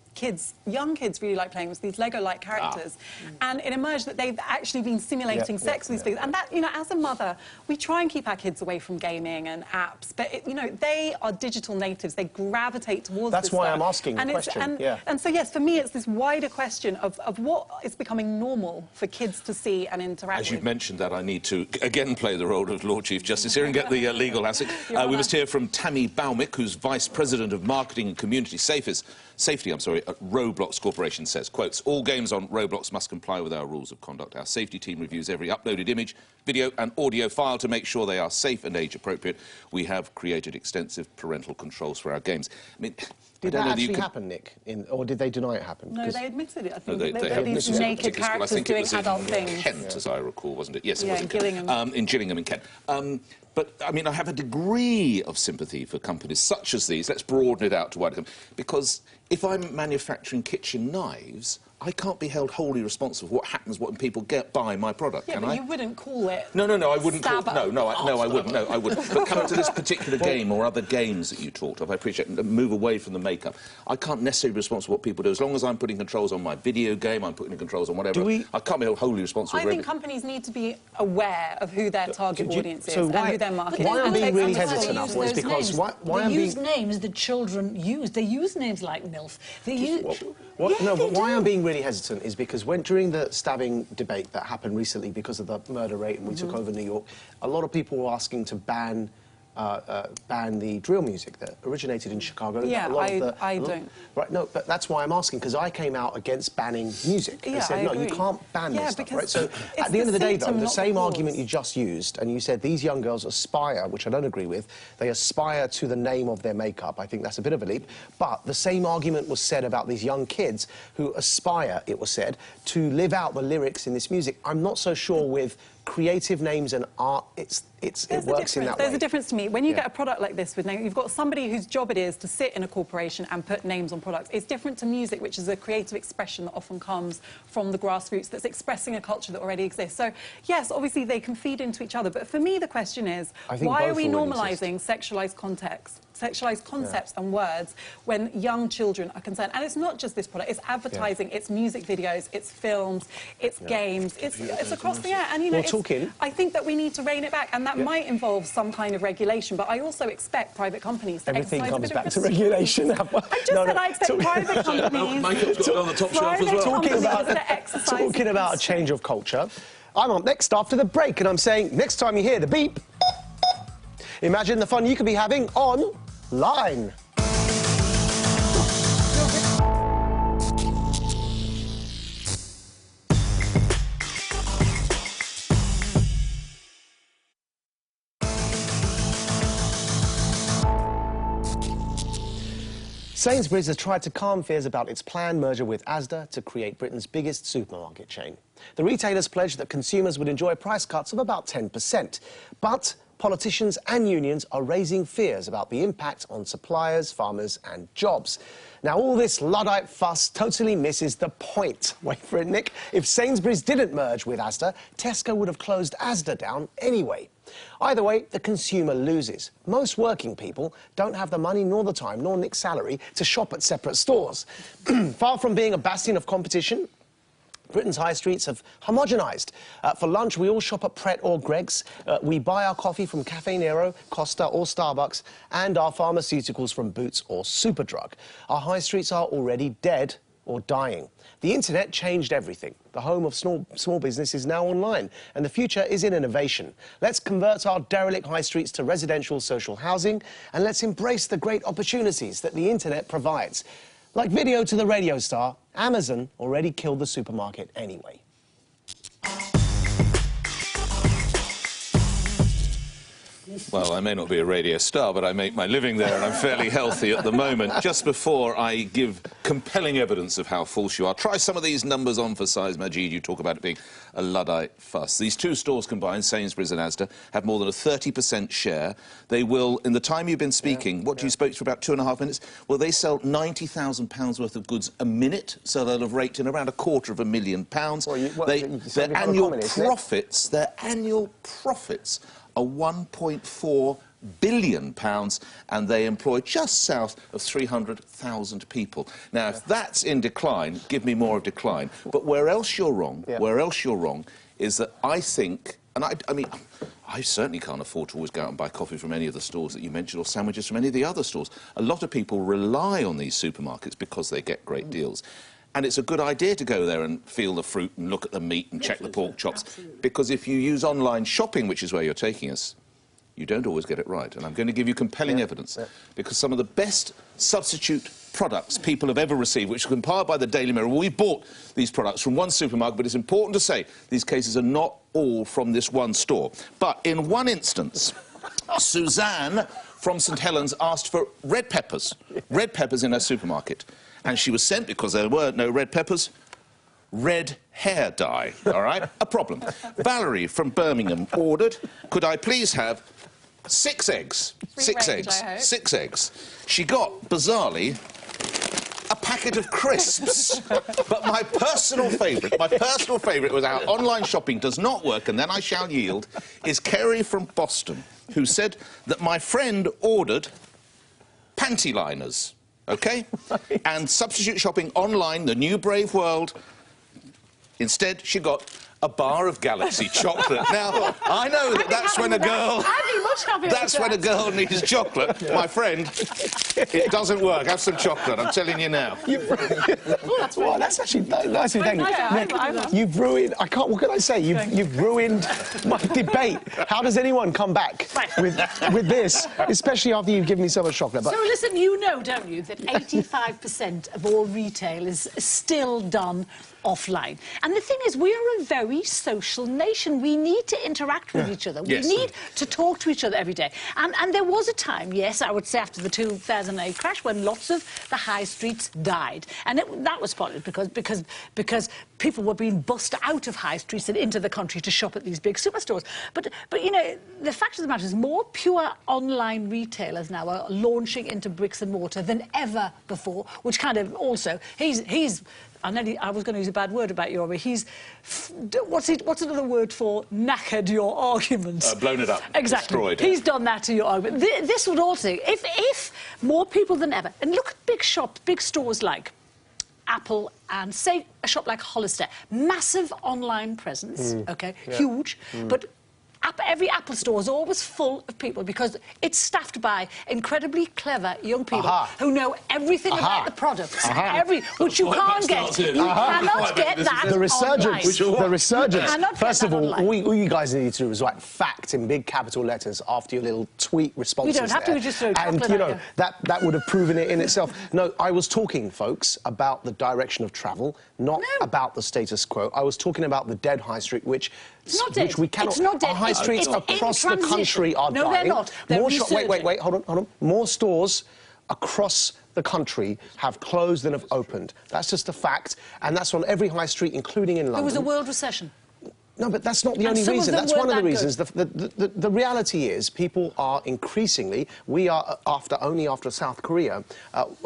Speaker 7: young kids really like playing, with these Lego-like characters. And it emerged that they've actually been simulating sex with these things. And that, you know, as a mother, we try and keep our kids away from gaming and apps, but, you know, they are digital natives. They gravitate towards
Speaker 5: That's
Speaker 7: this
Speaker 5: why
Speaker 7: stuff.
Speaker 5: I'm asking the question.
Speaker 7: And so, yes, for me, it's this wider question of what is becoming normal for kids to see and interact with.
Speaker 1: As you've mentioned that, I need to again play the role of Lord Chief Justice here and get the legal aspect. We must hear from Tammy Baumick, who's Vice President of Marketing and Community Safety at Roblox Corporation, says, quotes, all games on Roblox must comply with our rules of conduct. Our safety team reviews every uploaded image, video and audio file to make sure they are safe and age appropriate. We have created extensive parental controls for our games. I mean,
Speaker 5: Did that actually happen, Nick? Or did they deny it happened?
Speaker 7: No, they admitted it. I think
Speaker 1: they
Speaker 7: these naked characters doing adult things.
Speaker 1: Kent, as I recall, wasn't it? Yes, it was
Speaker 7: in Gillingham.
Speaker 1: In Gillingham, in Kent. But, I mean, I have a degree of sympathy for companies such as these. Let's broaden it out to wider companies. Because if I'm manufacturing kitchen knives, I can't be held wholly responsible for what happens when people buy my product,
Speaker 7: can I? Yeah, but you wouldn't call it...
Speaker 1: No, I wouldn't call it... No, I wouldn't. But coming to this particular game or other games that you talked of, I appreciate move away from the makeup. I can't necessarily be responsible for what people do. As long as I'm putting controls on my video game, I'm putting controls on whatever, I can't be held wholly responsible for
Speaker 7: I think companies need to be aware of who their target audience is and who their market is.
Speaker 5: Why I'm being really hesitant now is because...
Speaker 4: They use names that children use. They use names like MILF. They use...
Speaker 5: But why I'm being really hesitant is because during the stabbing debate that happened recently because of the murder rate and we took over New York, a lot of people were asking to ban the drill music that originated in Chicago.
Speaker 7: Yeah, I don't.
Speaker 5: Right, no, but that's why I'm asking, because I came out against banning music.
Speaker 7: Yeah,
Speaker 5: I said, no, you can't ban this stuff, right? So at the end of the day, though, the same argument you just used, and you said these young girls aspire, which I don't agree with, they aspire to the name of their makeup. I think that's a bit of a leap. But the same argument was said about these young kids who aspire, it was said, to live out the lyrics in this music. I'm not so sure with creative names and art, it works in that way.
Speaker 7: There's a difference to me. When you get a product like this with names, you've got somebody whose job it is to sit in a corporation and put names on products. It's different to music, which is a creative expression that often comes from the grassroots, that's expressing a culture that already exists. So, yes, obviously they can feed into each other, but for me the question is, why are we normalising sexualised concepts and words when young children are concerned? And it's not just this product, it's advertising, it's music videos, it's films, it's games, it's across the air. And, you know, I think that we need to rein it back, and that might involve some kind of regulation, but I also expect private companies to
Speaker 5: Everything comes back to regulation.
Speaker 7: I just said I expect private companies...
Speaker 1: Makeup's got on the top shelf as well.
Speaker 5: Talking about a change of culture, I'm up next after the break, and I'm saying, next time you hear the beep, imagine the fun you could be having online. Sainsbury's has tried to calm fears about its planned merger with Asda to create Britain's biggest supermarket chain. The retailers pledged that consumers would enjoy price cuts of about 10%. But politicians and unions are raising fears about the impact on suppliers, farmers and jobs. Now, all this Luddite fuss totally misses the point. Wait for it, Nick. If Sainsbury's didn't merge with Asda, Tesco would have closed Asda down anyway. Either way, the consumer loses. Most working people don't have the money nor the time nor Nick's salary to shop at separate stores. Far from being a bastion of competition, Britain's high streets have homogenised. For lunch, we all shop at Pret or Greggs. We buy our coffee from Cafe Nero, Costa or Starbucks, and our pharmaceuticals from Boots or Superdrug. Our high streets are already dead or dying. The internet changed everything. The home of small business is now online, and the future is in innovation. Let's convert our derelict high streets to residential social housing, and let's embrace the great opportunities that the internet provides. Like video to the radio star, Amazon already killed the supermarket anyway.
Speaker 1: Well, I may not be a radio star, but I make my living there, and I'm fairly healthy at the moment. Just before I give compelling evidence of how false you are, try some of these numbers on for size, Majid. You talk about it being a Luddite fuss. These two stores combined, Sainsbury's and Asda, have more than a 30% share. They will, in the time you've been speaking, you spoke for about 2.5 minutes, well, they sell £90,000 worth of goods a minute, so they'll have raked in around £250,000. Their annual profits are £1.4 billion, and they employ just south of 300,000 people. Now, if that's in decline, give me more of decline. But where else you're wrong, is that I think, and I mean, I certainly can't afford to always go out and buy coffee from any of the stores that you mentioned or sandwiches from any of the other stores. A lot of people rely on these supermarkets because they get great deals. And it's a good idea to go there and feel the fruit and look at the meat and check the pork chops. Absolutely. Because if you use online shopping, which is where you're taking us, you don't always get it right. And I'm going to give you compelling evidence. Because some of the best substitute products people have ever received, which was compiled by the Daily Mirror, well, we bought these products from one supermarket, but it's important to say these cases are not all from this one store. But in one instance, Suzanne from St Helens asked for red peppers in her supermarket. And she was sent, because there were no red peppers, red hair dye, all right? A problem. Valerie from Birmingham ordered, could I please have 6 eggs? Six eggs. She got, bizarrely, a packet of crisps. But my personal favourite was how online shopping does not work, and then I shall yield, is Kerry from Boston, who said that my friend ordered panty liners, OK?
Speaker 5: Right.
Speaker 1: And substitute shopping online, the new brave world. Instead, she got a bar of Galaxy chocolate. Now, I know that that's when a girl... That's when a girl needs chocolate. My friend, it doesn't work. Have some chocolate, I'm telling you now.
Speaker 5: Well, that's actually nice of you. Nick, you've ruined... what can I say? You've ruined my debate. How does anyone come back with this, especially after you've given me so much chocolate? But...
Speaker 4: So, listen, you know, don't you, that 85% of all retail is still done offline. And the thing is, we are a very social nation. We need to interact with each other. We need to talk to each other every day. And there was a time, yes, I would say after the 2008 crash, when lots of the high streets died. And that was partly because people were being bussed out of high streets and into the country to shop at these big superstores. But you know, the fact of the matter is more pure online retailers now are launching into bricks and mortar than ever before, which kind of also, I was going to use a bad word about you, but what's another word for knackered your argument?
Speaker 1: Blown it up.
Speaker 4: Exactly.
Speaker 1: Destroyed.
Speaker 4: He's done that to your argument. This would also, if more people than ever, and look at big shops, big stores like Apple and, say, a shop like Hollister, massive online presence, OK, huge, but every Apple store is always full of people because it's staffed by incredibly clever young people who know everything about the products, which you can't get. You cannot get that
Speaker 5: The resurgence.
Speaker 4: online.
Speaker 5: The resurgence.
Speaker 4: First
Speaker 5: of all, all you guys need to do is write fact in big capital letters after your little tweet responses.
Speaker 4: We don't have to, we just throw
Speaker 5: and,
Speaker 4: chocolate
Speaker 5: you know, that would have proven it in itself. No, I was talking, folks, about the direction of travel, not about the status quo. I was talking about the dead high street, which we cannot...
Speaker 4: It's not dead.
Speaker 5: Our high streets across the country are dying.
Speaker 4: No, they're not. They're
Speaker 5: wait, hold on. More stores across the country have closed than have opened. That's just a fact, and that's on every high street, including in London.
Speaker 4: There was a world recession.
Speaker 5: No, but that's not the only reason. That's one of the reasons. The reality is people are increasingly... We are, only after South Korea,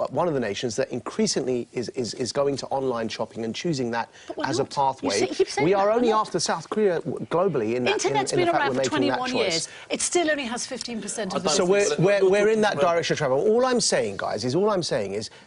Speaker 5: one of the nations that increasingly is going to online shopping and choosing that as a pathway. We are only after South Korea globally in that.
Speaker 4: Internet's been around for 21 years. It still only has 15% of the
Speaker 5: So we're in that direction of travel. All I'm saying, guys, is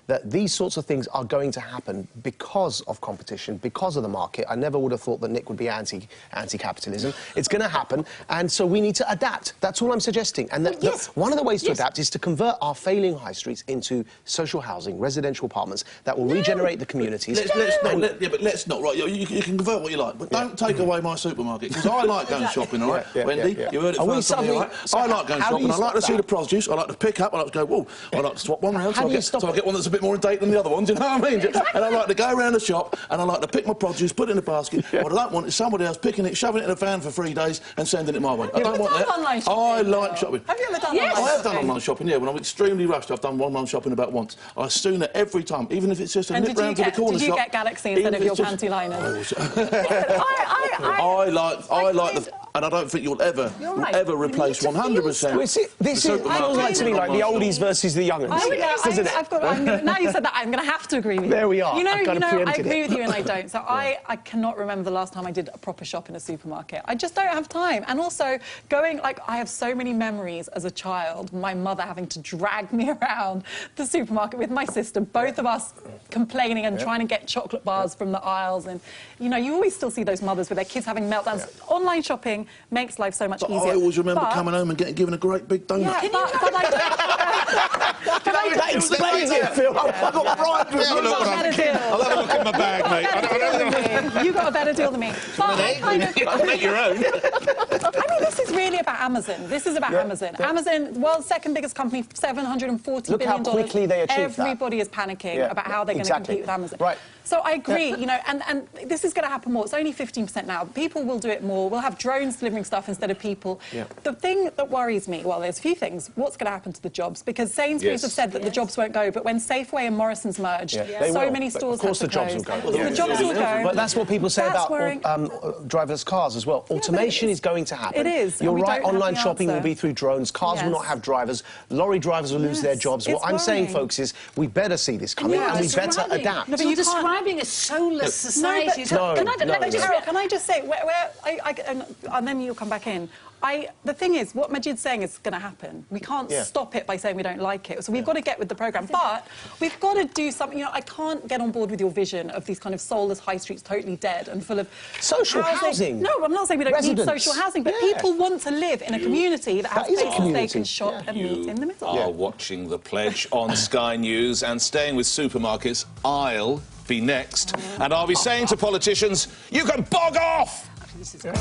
Speaker 5: that these sorts of things are going to happen because of competition, because of the market. I never would have thought that Nick would be anti-capitalism. It's going to happen, and so we need to adapt. That's all I'm suggesting. And one of the ways to adapt is to convert our failing high streets into social housing, residential apartments that will regenerate the communities.
Speaker 6: Let's not. Right, you can convert what you like, but don't take away my supermarket, because I like going shopping, all right? Wendy, you heard it first from me, all right? I like going shopping. I like to see the produce. I like to pick up. I like to go, whoa, I like to swap one round so I get one that's a bit more in date than the other ones, you know what I mean? And I like to go around the shop and I like to pick my produce, put it in a basket. What I don't want is somebody else picking it, shoving it in a van for 3 days and sending it my way. I don't want that. I like shopping.
Speaker 7: Have you ever done online shopping?
Speaker 6: I have done online shopping, yeah. When I'm extremely rushed, I've done online shopping about once. I sooner every time, even if it's just a nip round to the corner shop.
Speaker 7: Did you get Galaxy instead of your panty liners?
Speaker 6: I like the... And I don't think you'll ever replace 100%.
Speaker 5: This feels like to me like the oldies versus the young'uns, doesn't it?
Speaker 7: Now you said that, I'm going to have to agree with you.
Speaker 5: There we are.
Speaker 7: You know, I agree with you and I don't. So I cannot remember the last time I did a proper shop in a supermarket. I just don't have time. And also, I have so many memories as a child, my mother having to drag me around the supermarket with my sister, both of us complaining and trying to get chocolate bars from the aisles. And, you know, you always still see those mothers with their kids having meltdowns. Online shopping makes life so much easier.
Speaker 6: I always remember coming home and getting given a great big donut.
Speaker 7: Yeah,
Speaker 5: That explains it, Phil. I've got right to
Speaker 1: I'll have a look in my bag, mate.
Speaker 7: You got a better deal than me. But
Speaker 1: I'll make your own.
Speaker 7: I mean, this is really about Amazon. This is about Amazon. Amazon, world's second biggest company, $740 billion.
Speaker 5: Look how quickly they achieved that.
Speaker 7: Everybody is panicking about how they're going to compete with Amazon.
Speaker 5: Right.
Speaker 7: So I agree, you know, and this is going to happen more. It's only 15% now. People will do it more. We'll have drones delivering stuff instead of people.
Speaker 5: Yeah.
Speaker 7: The thing that worries me, well, there's a few things. What's going to happen to the jobs? Because Sainsbury's have said that the jobs won't go, but when Safeway and Morrison's merged, so many stores
Speaker 5: Of course
Speaker 7: have
Speaker 5: the
Speaker 7: to
Speaker 5: jobs will
Speaker 7: close.
Speaker 5: go.
Speaker 7: The jobs will go.
Speaker 5: But that's what people say
Speaker 7: That's
Speaker 5: about
Speaker 7: worrying.
Speaker 5: driverless cars as well. Automation is going to happen.
Speaker 7: It is, and
Speaker 5: You're
Speaker 7: we
Speaker 5: right,
Speaker 7: don't have
Speaker 5: online
Speaker 7: the
Speaker 5: shopping will
Speaker 7: answer.
Speaker 5: be through drones. Cars will not have drivers. Lorry drivers will lose their jobs. What
Speaker 7: it's
Speaker 5: I'm saying,
Speaker 7: worrying.
Speaker 5: folks, is we better see this coming and we better adapt.
Speaker 4: No, but you're describing a soulless society.
Speaker 7: Can I just say, and then you'll come back in. The thing is, what Majid's saying is going to happen. We can't stop it by saying we don't like it. So we've got to get with the programme. But we've got to do something. You know, I can't get on board with your vision of these kind of soulless high streets totally dead and full of...
Speaker 5: Social housing.
Speaker 7: No, I'm not saying we don't need social housing, but people want to live in a community that has places they can shop and meet in the middle.
Speaker 1: You are watching The Pledge on Sky News, and staying with supermarkets, I'll be next. And I'll be saying to politicians, you can bog off!
Speaker 4: This is great.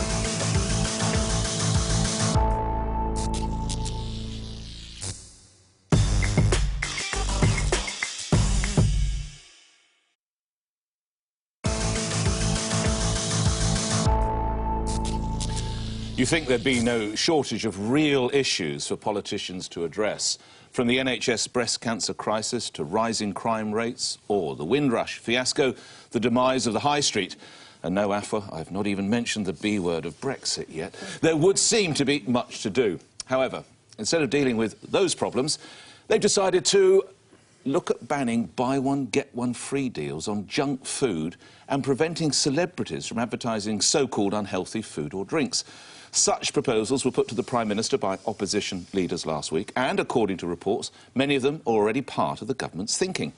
Speaker 1: You think there'd be no shortage of real issues for politicians to address, from the NHS breast cancer crisis to rising crime rates, or the Windrush fiasco, the demise of the High Street. And no, Afua, I've not even mentioned the B word of Brexit yet. There would seem to be much to do. However, instead of dealing with those problems, they've decided to look at banning buy one, get one free deals on junk food and preventing celebrities from advertising so-called unhealthy food or drinks. Such proposals were put to the Prime Minister by opposition leaders last week, and according to reports, many of them are already part of the government's thinking.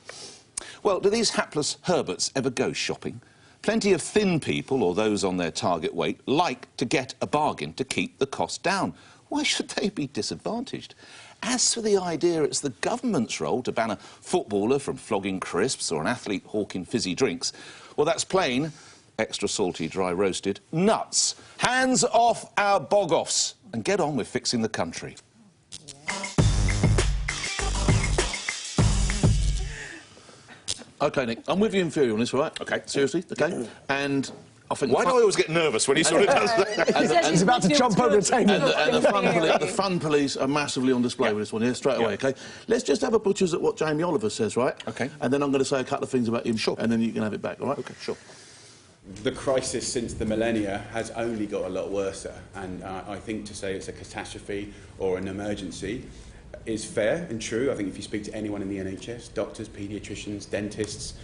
Speaker 1: Well, do these hapless Herberts ever go shopping? Plenty of thin people, or those on their target weight, like to get a bargain to keep the cost down. Why should they be disadvantaged? As for the idea it's the government's role to ban a footballer from flogging crisps or an athlete hawking fizzy drinks, well, that's plain, extra salty, dry roasted, nuts. Hands off our bog-offs and get on with fixing the country.
Speaker 6: OK, Nick, I'm with you in theory on this, right?
Speaker 1: OK.
Speaker 6: Seriously, OK? And I think...
Speaker 1: Why do I always get nervous when he sort of does that?
Speaker 5: He's about to jump over the table.
Speaker 6: And the fun police are massively on display with this one here, straight away, OK? Let's just have a butcher's at what Jamie Oliver says, right?
Speaker 1: OK.
Speaker 6: And then I'm going to say a couple of things about him, and then you can have it back, all right?
Speaker 1: OK, sure.
Speaker 12: The crisis since the millennia has only got a lot worse, and I think to say it's a catastrophe or an emergency is fair and true. I think if you speak to anyone in the NHS, doctors, paediatricians, dentists,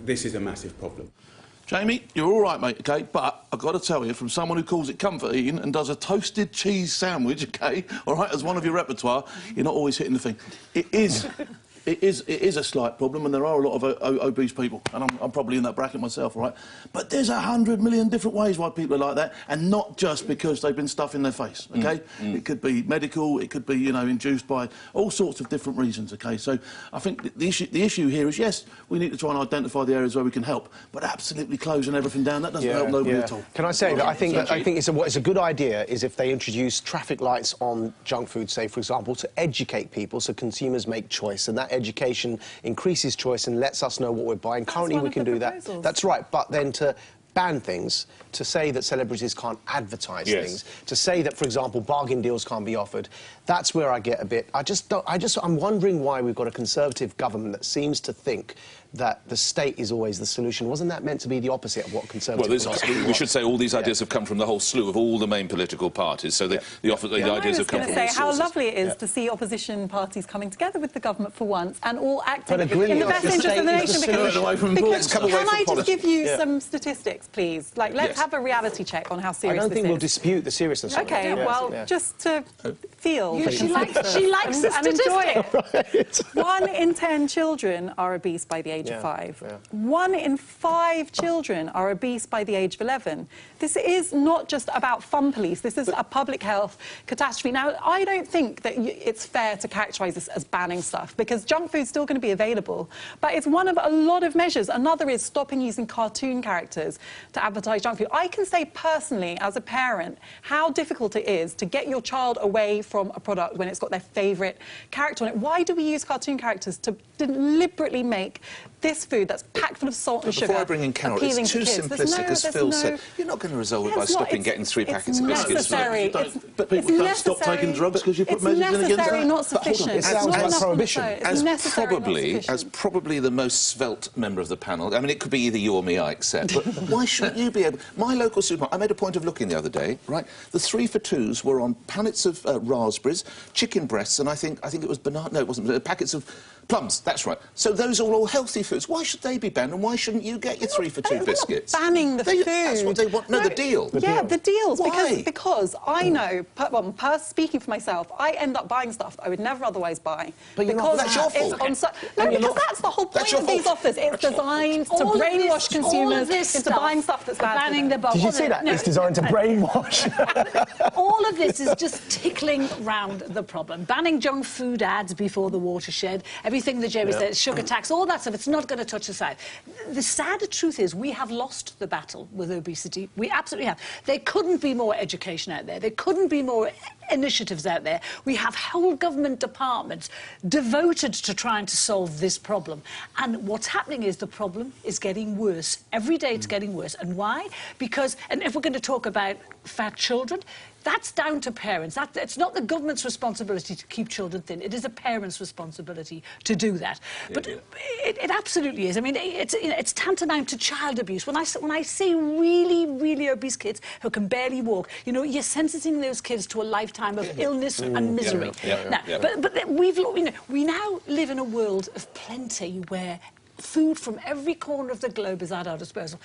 Speaker 12: this is a massive problem.
Speaker 6: Jamie, you're all right, mate, OK? But I've got to tell you, from someone who calls it comfort eating and does a toasted cheese sandwich, OK, all right, as one of your repertoire, you're not always hitting the thing. It is a slight problem, and there are a lot of obese people, and I'm probably in that bracket myself, all right? But there's 100 million different ways why people are like that, and not just because they've been stuffing their face, OK? It could be medical, it could be, you know, induced by all sorts of different reasons, OK? So I think the issue here is, yes, we need to try and identify the areas where we can help, but absolutely closing everything down, that doesn't help nobody at all.
Speaker 5: Can I say that I think it's a good idea is if they introduce traffic lights on junk food, say, for example, to educate people so consumers make choice, and that education increases choice and lets us know what we're buying. Currently, we can do that. That's right. But then to ban things, to say that celebrities can't advertise things, to say that, for example, bargain deals can't be offered, that's where I get a bit... I'm wondering why we've got a Conservative government that seems to think that the state is always the solution. Wasn't that meant to be the opposite of what Conservatives...
Speaker 1: Well, we should say all these ideas have come from the whole slew of all the main political parties, so the ideas have come from all sources.
Speaker 7: How lovely it is to see opposition parties coming together with the government for once and all acting in the best interest of the nation. Can I just give you some statistics, please? Like, let's have a reality check on how serious this is.
Speaker 5: I don't think we'll dispute the seriousness of it.
Speaker 7: OK, well, just to feel...
Speaker 4: She likes the statistics.
Speaker 7: 1 in 10 children are obese by the age of 5. 1 in 5 children are obese by the age of 11. This is not just about fun police. This is a public health catastrophe. Now, I don't think that it's fair to characterise this as banning stuff, because junk food's still going to be available. But it's one of a lot of measures. Another is stopping using cartoon characters to advertise junk food. I can say personally, as a parent, how difficult it is to get your child away from a product when it's got their favourite character on it. Why do we use cartoon characters to deliberately make this food that's packed full of salt and sugar.
Speaker 1: Before I bring in Carol,
Speaker 7: appealing
Speaker 1: it's too
Speaker 7: to kids.
Speaker 1: simplistic, as Phil said. You're not going to resolve it by stopping getting 3 packets of biscuits.
Speaker 7: Necessary.
Speaker 6: But people can't stop taking drugs because you put measures in against that.
Speaker 7: It's necessary, not sufficient.
Speaker 5: It sounds like prohibition.
Speaker 1: As probably the most svelte member of the panel, I mean, it could be either you or me, I accept, but why shouldn't you be able... My local supermarket, I made a point of looking the other day, right? The 3 for 2s were on pallets of raspberries, chicken breasts, and I think it was banana... No, it wasn't. Packets of plums, that's right. So those are all healthy foods. Why should they be banned, and why shouldn't you get your 3 for 2 biscuits?
Speaker 7: Banning the food.
Speaker 1: That's what they want. No, the deal.
Speaker 7: The deals.
Speaker 1: Why?
Speaker 7: Because I know, speaking for myself, I end up buying stuff that I would never otherwise buy.
Speaker 1: But that's your fault.
Speaker 7: Because that's the whole point of these offers. It's designed to brainwash consumers into buying stuff that's bad.
Speaker 4: Banning the
Speaker 5: Did you see that? It's designed to brainwash.
Speaker 4: All of this is just tickling round the problem. Banning junk food ads before the watershed, everything that Jerry said, sugar tax, all that stuff, it's not going to touch us out. The sad truth is we have lost the battle with obesity. We absolutely have. There couldn't be more education out there. There couldn't be more initiatives out there. We have whole government departments devoted to trying to solve this problem. And what's happening is the problem is getting worse. Every day it's getting worse. And why? Because, and if we're going to talk about fat children, that's down to parents. It's not the government's responsibility to keep children thin. It is a parent's responsibility to do that. But it absolutely is. I mean, it's tantamount to child abuse. When I see really, really obese kids who can barely walk, you know, you're sentencing those kids to a lifetime of illness and misery. But we now live in a world of plenty where food from every corner of the globe is at our disposal.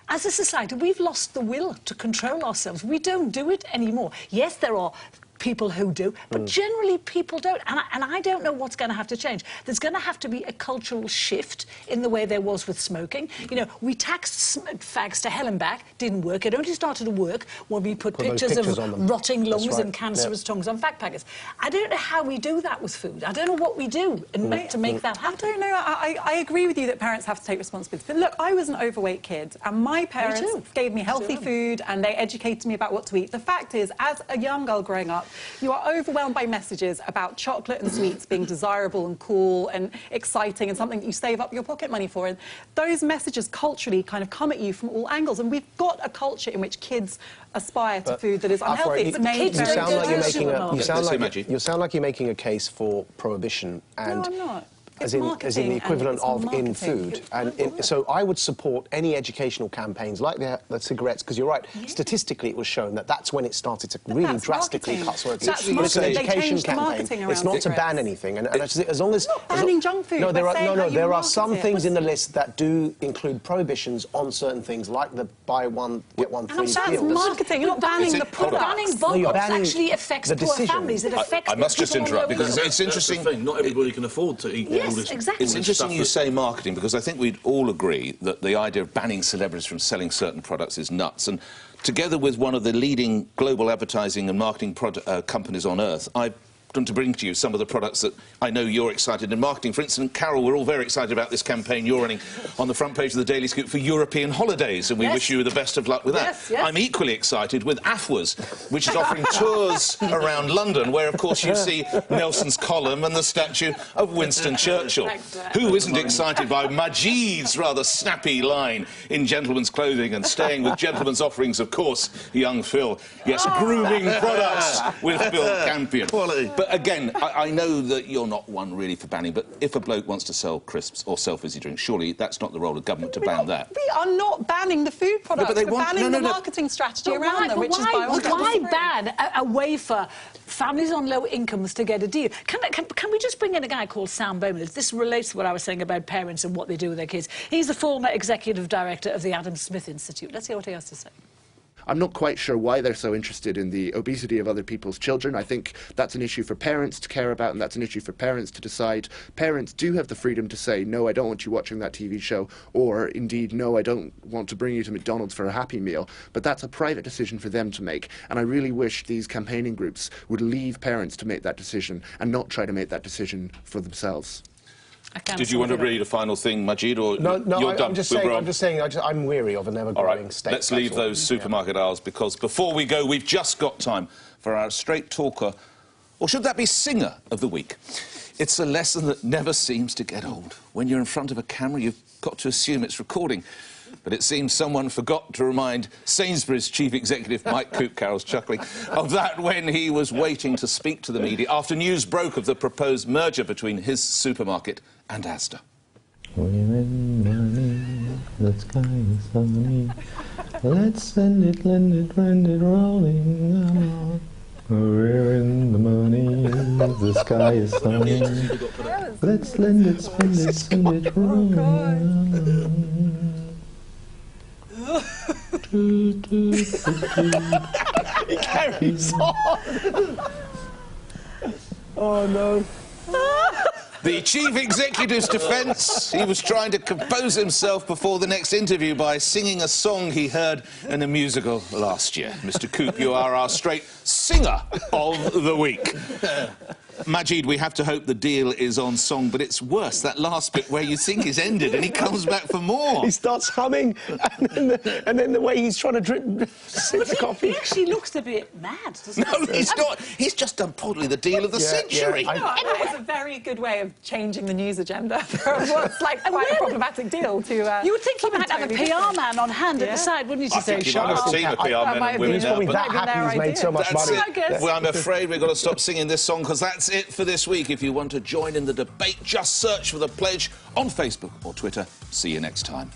Speaker 4: As a society, we've lost the will to control ourselves. We don't do it anymore. Yes, there are people who do, but generally people don't. And I don't know what's going to have to change. There's going to have to be a cultural shift in the way there was with smoking. You know, we taxed fags to hell and back, didn't work. It only started to work when we put pictures of rotting lungs and cancerous tongues on fat packets. I don't know how we do that with food. I don't know what we do to make that happen.
Speaker 7: I don't know. I agree with you that parents have to take responsibility. But look, I was an overweight kid, and my parents gave me healthy food, and they educated me about what to eat. The fact is, as a young girl growing up, you are overwhelmed by messages about chocolate and sweets being desirable and cool and exciting and something that you save up your pocket money for. And those messages culturally kind of come at you from all angles. And we've got a culture in which kids aspire to food that is unhealthy. It's made very
Speaker 5: you sound like you're making a case for prohibition. And
Speaker 7: no, I'm not.
Speaker 5: As in the equivalent of in food. And so I would support any educational campaigns like the cigarettes, because you're right, statistically it was shown that that's when it started to really drastically cut. So it's an education campaign. It's not to ban anything. And as long as...
Speaker 7: banning junk food.
Speaker 5: No, there are some things in the list that do include prohibitions on certain things, like the buy one, get one free deal.
Speaker 7: That's marketing. You're not banning the product.
Speaker 4: Banning vodka actually affects poor families. It affects
Speaker 1: I must just interrupt, because it's interesting.
Speaker 6: Not everybody can afford to eat.
Speaker 4: Yes, exactly.
Speaker 1: It's interesting you say marketing, because I think we'd all agree that the idea of banning celebrities from selling certain products is nuts. And together with one of the leading global advertising and marketing companies on earth, I've to bring to you some of the products that I know you're excited in marketing. For instance, Carol, we're all very excited about this campaign you're running on the front page of the Daily Scoop for European holidays, and we wish you the best of luck with that. I'm equally excited with AFWA's, which is offering tours around London, where, of course, you see Nelson's column and the statue of Winston Churchill. Who isn't excited by Majid's rather snappy line in gentlemen's clothing and staying with gentlemen's offerings, of course, young Phil. Yes, grooming products with Phil Campion.
Speaker 6: Quality.
Speaker 1: But again, I know that you're not one really for banning, but if a bloke wants to sell crisps or sell fizzy drinks, surely that's not the role of government to ban that.
Speaker 7: We are not banning the food products. We're banning the marketing strategy around them, which is buy one, get one free.
Speaker 4: Why ban a way for families on low incomes to get a deal? Can we just bring in a guy called Sam Bowman? This relates to what I was saying about parents and what they do with their kids. He's the former executive director of the Adam Smith Institute. Let's hear what he has to say.
Speaker 13: I'm not quite sure why they're so interested in the obesity of other people's children. I think that's an issue for parents to care about, and that's an issue for parents to decide. Parents do have the freedom to say, no, I don't want you watching that TV show, or indeed, no, I don't want to bring you to McDonald's for a Happy Meal. But that's a private decision for them to make, and I really wish these campaigning groups would leave parents to make that decision and not try to make that decision for themselves.
Speaker 1: Did you want to read a final thing, Majid, or
Speaker 5: no,
Speaker 1: you're done?
Speaker 5: I'm just saying, I'm weary of an ever-growing state.
Speaker 1: Let's leave those supermarket aisles, because before we go, we've just got time for our straight talker, or should that be singer of the week? It's a lesson that never seems to get old. When you're in front of a camera, you've got to assume it's recording. But it seems someone forgot to remind Sainsbury's chief executive Mike Coop, Carol's chuckling, of that when he was waiting to speak to the media after news broke of the proposed merger between his supermarket and Asda.
Speaker 14: We're in money, the sky is sunny. Let's send it, lend it, rolling along. We're in the money, the sky is sunny. Let's lend it, spend it, send it, rolling along.
Speaker 5: He carries on. Oh no.
Speaker 1: The chief executive's defence, he was trying to compose himself before the next interview by singing a song he heard in a musical last year. Mr. Coop, you are our straight singer of the week. Majid, we have to hope the deal is on song, but it's worse, that last bit where you think is ended and he comes back for more.
Speaker 5: He starts humming, and then the way he's trying to drink sip the coffee.
Speaker 4: He actually looks a bit mad, doesn't
Speaker 1: No, he's not. He's just done probably the deal of the century.
Speaker 7: No, that is a very good way of changing the news agenda from what's like quite a problematic deal to...
Speaker 4: you would think he might have a PR man on hand at the side, wouldn't you?
Speaker 1: I think he might have a team of PR men and women now.
Speaker 5: Probably that happy he's made so much money.
Speaker 1: Well, I'm afraid we've got to stop singing this song because that's it for this week. If you want to join in the debate, just search for The Pledge on Facebook or Twitter. See you next time.